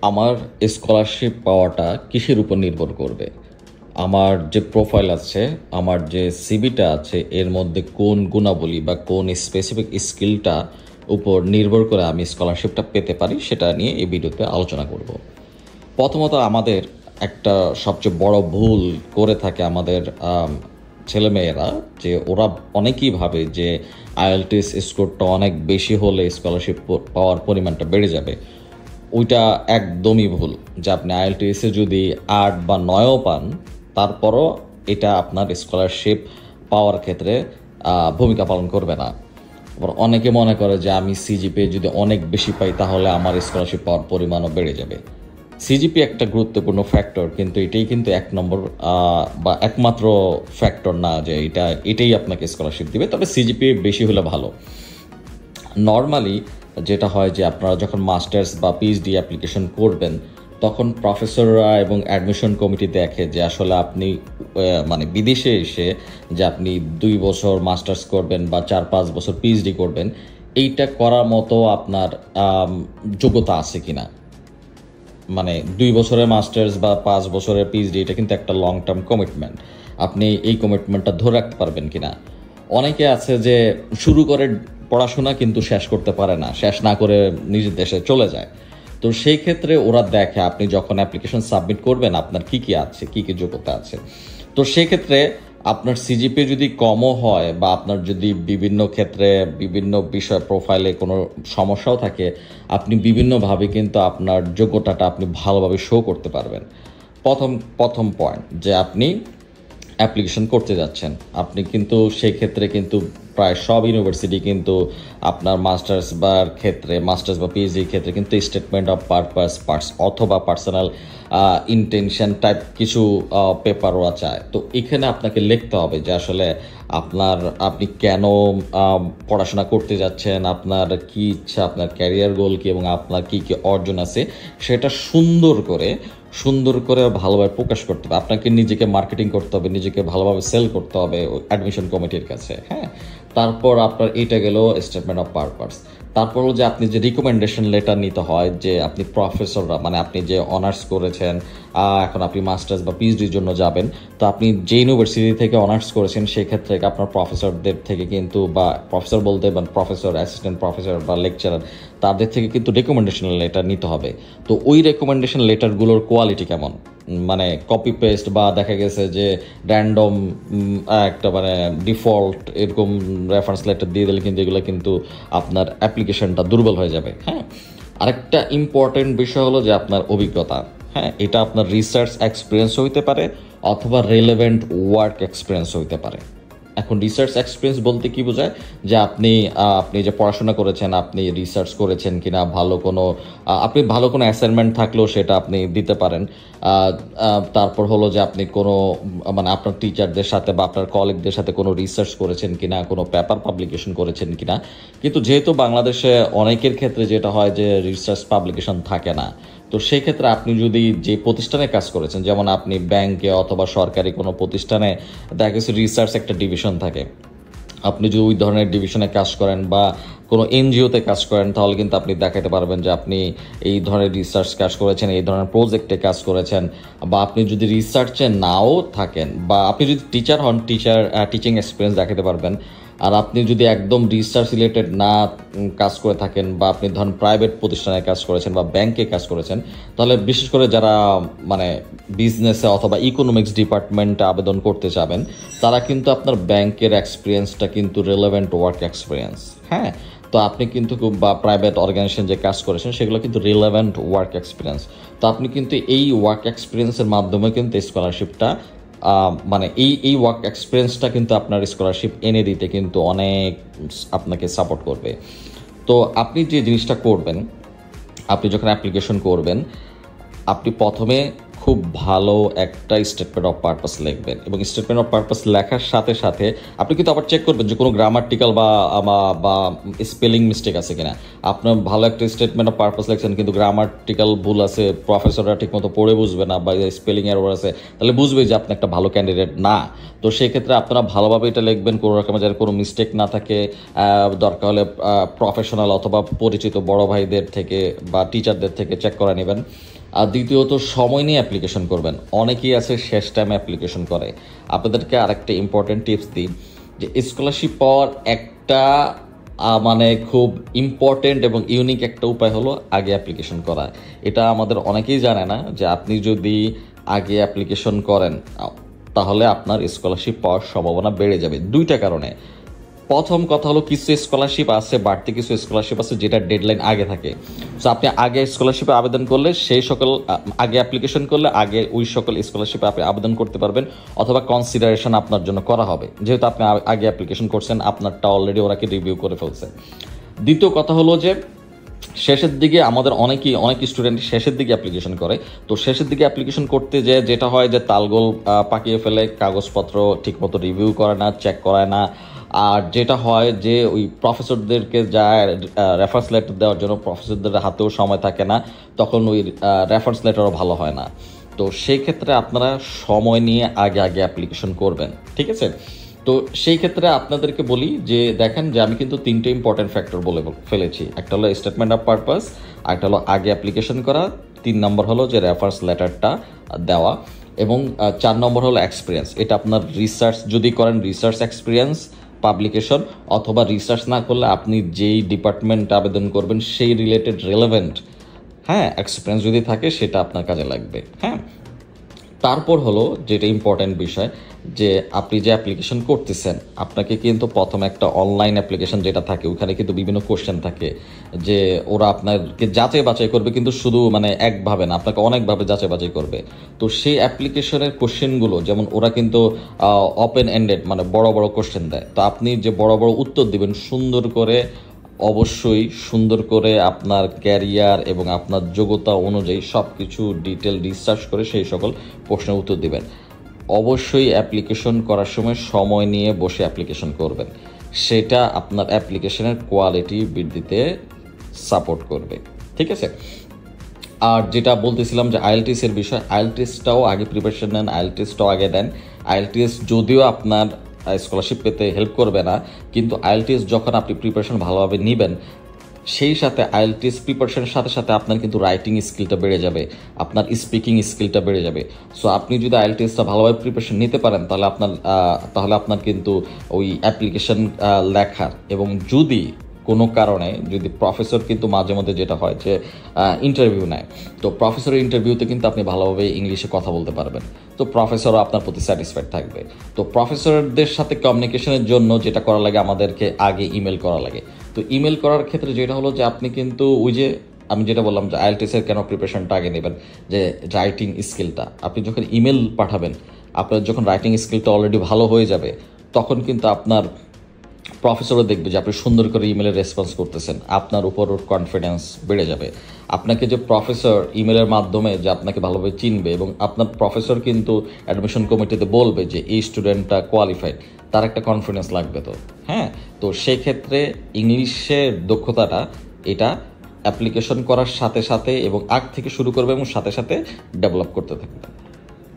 আমার স্কলারশিপ পাওয়াটা কিসের উপর নির্ভর করবে? আমার যে প্রোফাইল আছে, আমার যে সিভিটা আছে, এর মধ্যে কোন গুণাবলী বা কোন স্পেসিফিক স্কিলটা উপর নির্ভর করে আমি স্কলারশিপটা পেতে পারি, সেটা নিয়ে এই ভিডিওতে আলোচনা করব। প্রথমত আমাদের একটা সবচেয়ে বড় ভুল করে থাকে আমাদের ছেলেমেয়েরা, যে ওরা অনেকেই ভাবে যে আইএলটিএস স্কোরটা অনেক বেশি হলে স্কলারশিপ পাওয়ার পরিমাণটা বেড়ে যাবে। ওইটা একদমই ভুল। যে আপনি আইএলটিএসে যদি ৮ বা ৯ও পান, তারপরও এটা আপনার স্কলারশিপ পাওয়ার ক্ষেত্রে ভূমিকা পালন করবে না। আবার অনেকে মনে করে যে আমি সিজিপিএ যদি অনেক বেশি পাই তাহলে আমার স্কলারশিপ পাওয়ার পরিমাণও বেড়ে যাবে। সিজিপি একটা গুরুত্বপূর্ণ ফ্যাক্টর, কিন্তু এটাই কিন্তু এক নম্বর বা একমাত্র ফ্যাক্টর না যে এটাই আপনাকে স্কলারশিপ দিবে। তবে সিজিপি বেশি হলে ভালো। নর্মালি যেটা হয় যে আপনারা যখন মাস্টার্স বা পিএইচডি অ্যাপ্লিকেশন করবেন, তখন প্রফেসররা এবং অ্যাডমিশন কমিটি দেখে যে আসলে আপনি মানে বিদেশে এসে যে আপনি 2 বছর মাস্টার্স করবেন বা 4-5 বছর পিএইচডি করবেন, এইটা করার মতো আপনার যোগ্যতা আছে কিনা। মানে 2 বছরের মাস্টার্স বা 5 বছরের পিএইচডি, এটা কিন্তু একটা লং টার্ম কমিটমেন্ট। আপনি এই কমিটমেন্টটা ধরে রাখতে পারবেন কিনা। অনেকে আছে যে শুরু করে পড়াশোনা কিন্তু শেষ করতে পারে না, শেষ না করে নিজের দেশে চলে যায়। তো সেই ক্ষেত্রে ওরা দেখে আপনি যখন অ্যাপ্লিকেশন সাবমিট করবেন আপনার কি কি আছে, কি কি যোগ্যতা আছে। তো সেই ক্ষেত্রে আপনার সিজিপি যদি কমও হয় বা আপনার যদি বিভিন্ন ক্ষেত্রে বিভিন্ন বিষয় প্রোফাইলে কোনো সমস্যাও থাকে, আপনি বিভিন্নভাবে কিন্তু আপনার যোগ্যতাটা আপনি ভালোভাবে শো করতে পারবেন। প্রথম প্রথম পয়েন্ট যে আপনি অ্যাপ্লিকেশন করতে যাচ্ছেন, আপনি কিন্তু সেই ক্ষেত্রে কিন্তু প্রায় সব ইউনিভার্সিটি কিন্তু আপনার মাস্টার্স বা পিএইচডির ক্ষেত্রে কিন্তু স্টেটমেন্ট অফ পারপাস অথবা পার্সোনাল ইন্টেনশন টাইপ কিছু পেপার ওরা চায়। তো এখানে আপনাকে লিখতে হবে যে আসলে আপনি কেন পড়াশোনা করতে যাচ্ছেন, আপনার কি ইচ্ছা, আপনার ক্যারিয়ার গোল কি এবং আপনার কি কি অর্জন আছে, সেটা সুন্দর করে ভালোভাবে প্রকাশ করতে হবে। আপনাকে নিজেকে মার্কেটিং করতে হবে, নিজেকে ভালোভাবে সেল করতে হবে অ্যাডমিশন কমিটির কাছে। হ্যাঁ, তারপর আপনার এটা গেল স্টেটমেন্ট অফ পারপাস। তারপর যে আপনি যে রিকমেন্ডেশন লেটার নিতে হয়, যে আপনি প্রফেসররা মানে আপনি যে অনার্স করেছেন, এখন আপনি মাস্টার্স বা পিএইচডির জন্য যাবেন, তো আপনি যে ইউনিভার্সিটি থেকে অনার্স করেছেন সেক্ষেত্রে আপনার প্রফেসরদের থেকে কিন্তু, বা প্রফেসর বলতে প্রফেসর, অ্যাসিস্ট্যান্ট প্রফেসর বা লেকচারার, তাদের থেকে কিন্তু রেকমেন্ডেশন লেটার নিতে হবে। তো ওই রেকমেন্ডেশন লেটারগুলোর কোয়ালিটি কেমন, মানে কপি পেস্ট বা দেখা গেছে যে র্যান্ডম একটা মানে ডিফল্ট এরকম রেফারেন্স লেটার দিয়ে দিলে কিন্তু এগুলো কিন্তু আপনার অ্যাপ্লিকেশনটা দুর্বল হয়ে যাবে। হ্যাঁ, আরেকটা ইম্পর্টেন্ট বিষয় হলো যে আপনার অভিজ্ঞতা। হ্যাঁ, এটা আপনার রিসার্চ এক্সপিরিয়েন্স হইতে পারে অথবা রেলেভেন্ট ওয়ার্ক এক্সপিরিয়েন্স হইতে পারে। এখন রিসার্চ এক্সপিরিয়েন্স বলতে কি বোঝায়, যে আপনি যে পড়াশোনা করেছেন, আপনি রিসার্চ করেছেন কিনা, আপনি ভালো কোনো অ্যাসাইনমেন্ট থাকলেও সেটা আপনি দিতে পারেন। তারপর হলো যে আপনি কোনো মানে আপনার টিচারদের সাথে বা আপনার কলিগদের সাথে কোনো রিসার্চ করেছেন কিনা, কোনো পেপার পাবলিকেশন করেছেন কিনা। কিন্তু যেহেতু বাংলাদেশে অনেকের ক্ষেত্রে যেটা হয় যে রিসার্চ পাবলিকেশন থাকে না, তো সেই ক্ষেত্রে আপনি যদি যে প্রতিষ্ঠানে কাজ করেছেন, যেমন আপনি ব্যাংকে অথবা সরকারি কোনো প্রতিষ্ঠানে দেখা গেছে রিসার্চ একটা ডিভিশন থাকে, আপনি যদি ওই ধরনের ডিভিশনে কাজ করেন বা কোনো এনজিওতে কাজ করেন, তাহলে কিন্তু আপনি দেখাতে পারবেন যে আপনি এই ধরনের রিসার্চ কাজ করেছেন, এই ধরনের প্রজেক্টে কাজ করেছেন। বা আপনি যদি রিসার্চে নাও থাকেন বা আপনি যদি টিচার হন, টিচিং এক্সপিরিয়েন্স দেখাতে পারবেন। আর আপনি যদি একদম রিসার্চ রিলেটেড না কাজ করে থাকেন, বা আপনি ধরুন প্রাইভেট প্রতিষ্ঠানে কাজ করেছেন বা ব্যাংকে কাজ করেছেন, তাহলে বিশেষ করে যারা মানে বিজনেসে অথবা ইকোনমিক্স ডিপার্টমেন্টে আবেদন করতে চাবেন, তারা কিন্তু আপনার ব্যাংকের এক্সপিরিয়েন্সটা কিন্তু রিলেভেন্ট ওয়ার্ক এক্সপিরিয়েন্স। হ্যাঁ, তো আপনি কিন্তু বা প্রাইভেট অর্গানাইজেশন যে কাজ করেছেন সেগুলো কিন্তু রিলেভেন্ট ওয়ার্ক এক্সপিরিয়েন্স। তো আপনি কিন্তু এই ওয়ার্ক এক্সপিরিয়েন্সের মাধ্যমে কিন্তু স্কলারশিপটা মানে এই ওয়ার্ক এক্সপিরিয়েন্সটা কিন্তু আপনার স্কলারশিপ এনে দিতে কিন্তু অনেক আপনাকে সাপোর্ট করবে। তো আপনি যে জিনিসটা করবেন, আপনি যখন অ্যাপ্লিকেশন করবেন, আপনি প্রথমে খুব ভালো একটা স্টেটমেন্ট অফ পারপাস লিখবেন, এবং স্টেটমেন্ট অফ পারপাস লেখার সাথে সাথে আপনি কিন্তু আবার চেক করবেন যে কোনো গ্রামাটিক্যাল বা স্পেলিং মিস্টেক আছে কিনা। আপনার ভালো একটা স্টেটমেন্ট অফ পারপাস লিখছেন কিন্তু গ্রামাটিক্যাল ভুল আছে, প্রফেসররা ঠিকমতো পড়ে বুঝবে না, বা স্পেলিং এরর আছে, তাহলে বুঝবে যে আপনি একটা ভালো ক্যান্ডিডেট না। তো সেই ক্ষেত্রে আপনারা ভালোভাবে এটা লিখবেন, কোনো রকমের যাতে কোনো মিস্টেক না থাকে। দরকার হলে প্রফেশনাল অথবা পরিচিত বড় ভাইদের থেকে বা টিচারদের থেকে চেক করে নেবেন। আর দ্বিতীয়ত সময় নিয়ে অ্যাপ্লিকেশন করবেন। অনেকেই আছে শেষ টাইমে অ্যাপ্লিকেশন করে। আপনাদেরকে আরেকটা ইম্পর্টেন্ট টিপস দিই যে স্কলারশিপ পাওয়ার একটা মানে খুব ইম্পর্টেন্ট এবং ইউনিক একটা উপায় হলো আগে অ্যাপ্লিকেশন করা। এটা আমাদের অনেকেই জানে না যে আপনি যদি আগে অ্যাপ্লিকেশন করেন তাহলে আপনার স্কলারশিপ পাওয়ার সম্ভাবনা বেড়ে যাবে দুইটা কারণে। প্রথম কথা হলো কিছু স্কলারশিপ আছে, বাড়তি কিছু স্কলারশিপ আছে যেটা ডেডলাইন আগে থাকে। সো আপনি আগে স্কলারশিপে আবেদন করলে সেই সকল আগে অ্যাপ্লিকেশন করলে আগে ওই সকল স্কলারশিপে আপনি আবেদন করতে পারবেন, অথবা কনসিডারেশন আপনার জন্য করা হবে, যেহেতু আপনি আগে অ্যাপ্লিকেশন করছেন, আপনারটা অলরেডি ওরা কি রিভিউ করে ফেলছে। দ্বিতীয় কথা হলো যে শেষের দিকে আমাদের অনেক স্টুডেন্ট শেষের দিকে অ্যাপ্লিকেশন করে। তো শেষের দিকে অ্যাপ্লিকেশন করতে যেটা হয় যে তালগোল পাকিয়ে ফেলে, কাগজপত্র ঠিকমতো রিভিউ করে না, চেক করায় না। আর যেটা হয় যে ওই প্রফেসরদেরকে যায় রেফারেন্স লেটার দেওয়ার জন্য প্রফেসরদের হাতেও সময় থাকে না, তখন ওই রেফারেন্স লেটারও ভালো হয় না। তো সেই ক্ষেত্রে আপনারা সময় নিয়ে আগে অ্যাপ্লিকেশন করবেন, ঠিক আছে? তো সেই ক্ষেত্রে আপনাদেরকে বলি যে দেখেন যে আমি কিন্তু তিনটে ইম্পর্টেন্ট ফ্যাক্টর বলে ফেলেছি। একটা হলো স্টেটমেন্ট অফ পারপাস, একটা হলো আগে অ্যাপ্লিকেশন করা, 3 নম্বর হলো যে রেফারেন্স লেটারটা দেওয়া, এবং 4 নম্বর হলো এক্সপিরিয়েন্স। এটা আপনার রিসার্চ যদি করেন রিসার্চ এক্সপিরিয়েন্স, পাবলিকেশন, অথবা রিসার্চ না করলে আপনি যেই ডিপার্টমেন্টে আবেদন করবেন সেই রিলেটেড রেলেভেন্ট এক্সপিরিয়েন্স যদি থাকে সেটা আপনার কাজে লাগবে। তারপর হলো যেটা ইম্পর্টেন্ট বিষয় যে আপনি যে অ্যাপ্লিকেশন করতেছেন আপনাকে কিন্তু প্রথমে একটা অনলাইন অ্যাপ্লিকেশন যেটা থাকে ওখানে কিন্তু বিভিন্ন কোশ্চেন থাকে যে ওরা আপনাকে যাচাই বাছাই করবে, কিন্তু শুধু মানে একভাবে না, আপনাকে অনেকভাবে যাচাই বাছাই করবে। তো সেই অ্যাপ্লিকেশনের কোশ্চেনগুলো যেমন ওরা কিন্তু ওপেন এন্ডেড মানে বড় বড় কোশ্চেন দেয়। তো আপনি যে বড় বড় উত্তর দিবেন অবশ্যই সুন্দর করে আপনার ক্যারিয়ার এবং আপনার যোগ্যতা অনুযায়ী সব কিছু ডিটেল রিসার্চ করে সেই সকল প্রশ্নের উত্তর দিবেন। অবশ্যই অ্যাপ্লিকেশন করার সময় নিয়ে বসে অ্যাপ্লিকেশন করবেন, সেটা আপনার অ্যাপ্লিকেশনের কোয়ালিটি বৃদ্ধিতে সাপোর্ট করবে, ঠিক আছে? আর যেটা বলতেছিলাম যে আইএলটিএস এর বিষয়, আইএলটিএসটাও আগে প্রিপারেশন নেন, আইএলটিএসটাও আগে দেন। আইএলটিএস যদিও আপনার স্কলারশিপ পেতে হেল্প করবে না, কিন্তু আইএলটিএস যখন আপনি প্রিপারেশন ভালোভাবে নেবেন সেই সাথে আইএলটিএস প্রিপারেশনের সাথে সাথে আপনার কিন্তু রাইটিং স্কিলটা বেড়ে যাবে, আপনার স্পিকিং স্কিলটা বেড়ে যাবে। সো আপনি যদি আইএলটিএসটা ভালোভাবে প্রিপারেশন নিতে পারেন তাহলে আপনার কিন্তু ওই অ্যাপ্লিকেশন লেখার, এবং যদি কোনো কারণে যদি প্রফেসর কিন্তু মাঝে মধ্যে যেটা হয় যে ইন্টারভিউ নেয়, তো প্রফেসরের ইন্টারভিউতে কিন্তু আপনি ভালোভাবে ইংলিশে কথা বলতে পারবেন, তো প্রফেসরও আপনার প্রতি স্যাটিসফাইড থাকবে। তো প্রফেসরদের সাথে কমিউনিকেশনের জন্য যেটা করা লাগে আমাদেরকে আগে ইমেল করা লাগে। তো ইমেল করার ক্ষেত্রে যেটা হলো যে আপনি কিন্তু ওই যে আমি যেটা বললাম যে আইএলটিএসের কেন প্রিপারেশনটা আগে নেবেন, যে রাইটিং স্কিলটা আপনি যখন ইমেল পাঠাবেন, আপনার যখন রাইটিং স্কিলটা অলরেডি ভালো হয়ে যাবে তখন কিন্তু আপনার প্রফেসরও দেখবে যে আপনি সুন্দর করে ইমেলের রেসপন্স করতেছেন, আপনার উপর ওর কনফিডেন্স বেড়ে যাবে। আপনাকে যে প্রফেসর ইমেলের মাধ্যমে যে আপনাকে ভালোভাবে চিনবে, এবং আপনার প্রফেসর কিন্তু অ্যাডমিশন কমিটিতে বলবে যে এই স্টুডেন্টটা কোয়ালিফাইড, তার একটা কনফিডেন্স লাগবে। তো সেই ক্ষেত্রে ইংলিশের দক্ষতাটা এটা অ্যাপ্লিকেশন করার সাথে সাথে এবং আগ থেকে শুরু করবে এবং সাথে সাথে ডেভেলপ করতে থাকবে।